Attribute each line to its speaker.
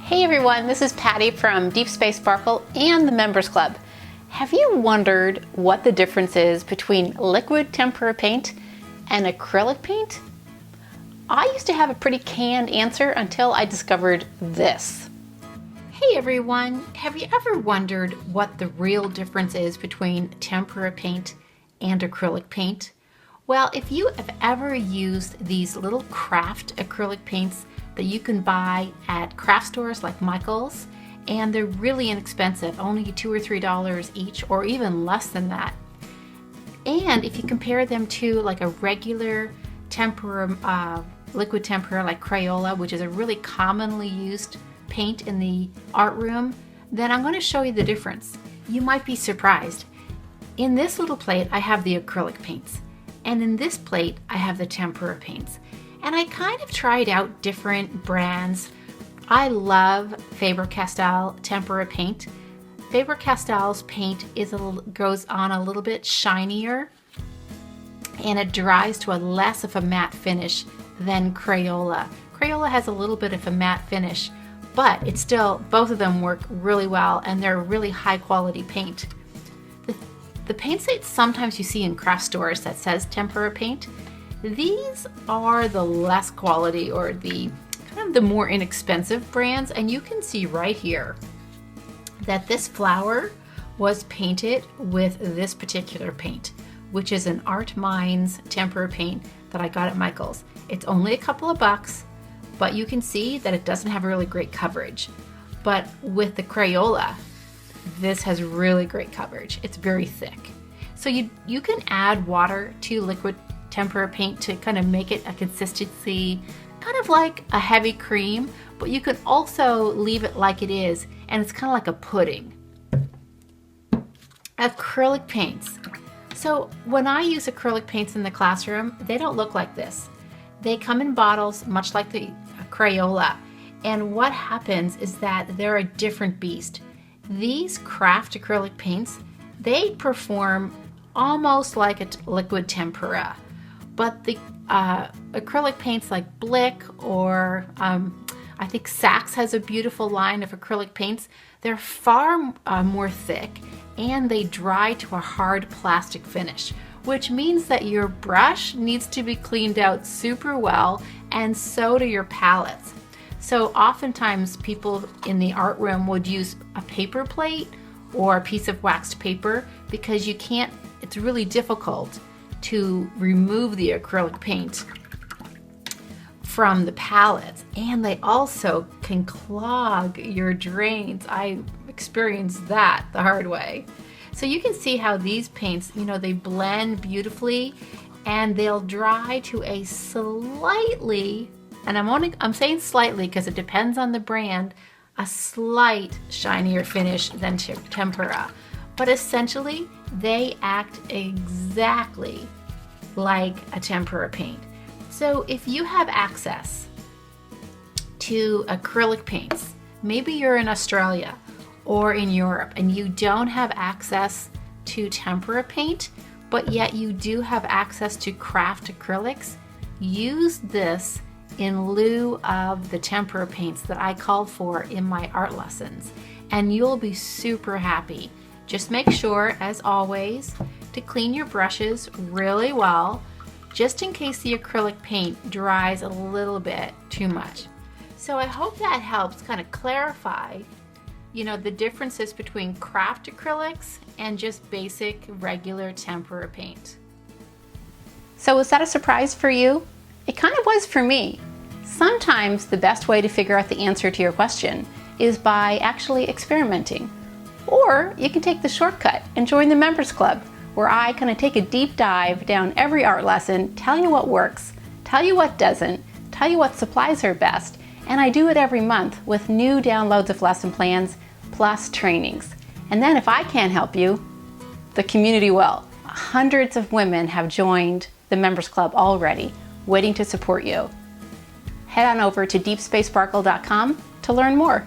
Speaker 1: Hey everyone, this is Patty from Deep Space Sparkle and the Members Club. Have you wondered what the difference is between liquid tempera paint and acrylic paint? I used to have a pretty canned answer until I discovered this. Hey everyone, have you ever wondered what the real difference is between tempera paint and acrylic paint? Well, if you have ever used these little craft acrylic paints that you can buy at craft stores like Michael's, and they're really inexpensive, only $2 or $3 each, or even less than that. And if you compare them to like a regular tempera, liquid tempera like Crayola, which is a really commonly used paint in the art room, then I'm going to show you the difference. You might be surprised. In this little plate, I have the acrylic paints, and in this plate, I have the tempera paints. And I kind of tried out different brands. I love faber-Castell tempera paint. Faber-Castell's paint goes on a little bit shinier, and it dries to a less of a matte finish than Crayola. Crayola has a little bit of a matte finish, but it's still, both of them work really well, and they're really high quality paint. The paints that sometimes you see in craft stores that says tempera paint, these are the less quality, or the kind of the more inexpensive brands, and you can see right here that this flower was painted with this particular paint, which is an Art Minds tempera paint that I got at Michael's. It's only a couple of bucks, but you can see that it doesn't have really great coverage. But with the Crayola, this has really great coverage. It's very thick. So you can add water to liquid tempera paint to kind of make it a consistency, kind of like a heavy cream, but you can also leave it like it is, and it's kind of like a pudding. Acrylic paints. So when I use acrylic paints in the classroom, they don't look like this. They come in bottles, much like the Crayola. And what happens is that they're a different beast. These craft acrylic paints, they perform almost like a liquid tempera. But the acrylic paints like Blick, or I think Saks has a beautiful line of acrylic paints. They're far more thick, and they dry to a hard plastic finish, which means that your brush needs to be cleaned out super well, and so do your palettes. So oftentimes people in the art room would use a paper plate or a piece of waxed paper, because you can't, it's really difficult to remove the acrylic paint from the palettes, and they also can clog your drains. I experienced that the hard way. So you can see how these paints, they blend beautifully, and they'll dry to a slightly, and I'm saying slightly because it depends on the brand, a slight shinier finish than tempera. But essentially, they act exactly like a tempera paint. So if you have access to acrylic paints, maybe you're in Australia or in Europe and you don't have access to tempera paint, but yet you do have access to craft acrylics, use this in lieu of the tempera paints that I called for in my art lessons, and you'll be super happy. Just make sure, as always, to clean your brushes really well, just in case the acrylic paint dries a little bit too much. So I hope that helps kind of clarify, the differences between craft acrylics and just basic regular tempera paint. So was that a surprise for you? It kind of was for me. Sometimes the best way to figure out the answer to your question is by actually experimenting. Or you can take the shortcut and join the Members Club, where I kind of take a deep dive down every art lesson, tell you what works, tell you what doesn't, tell you what supplies are best, and I do it every month with new downloads of lesson plans plus trainings. And then if I can't help you, the community will. Hundreds of women have joined the Members Club already, waiting to support you. Head on over to deepspacesparkle.com to learn more.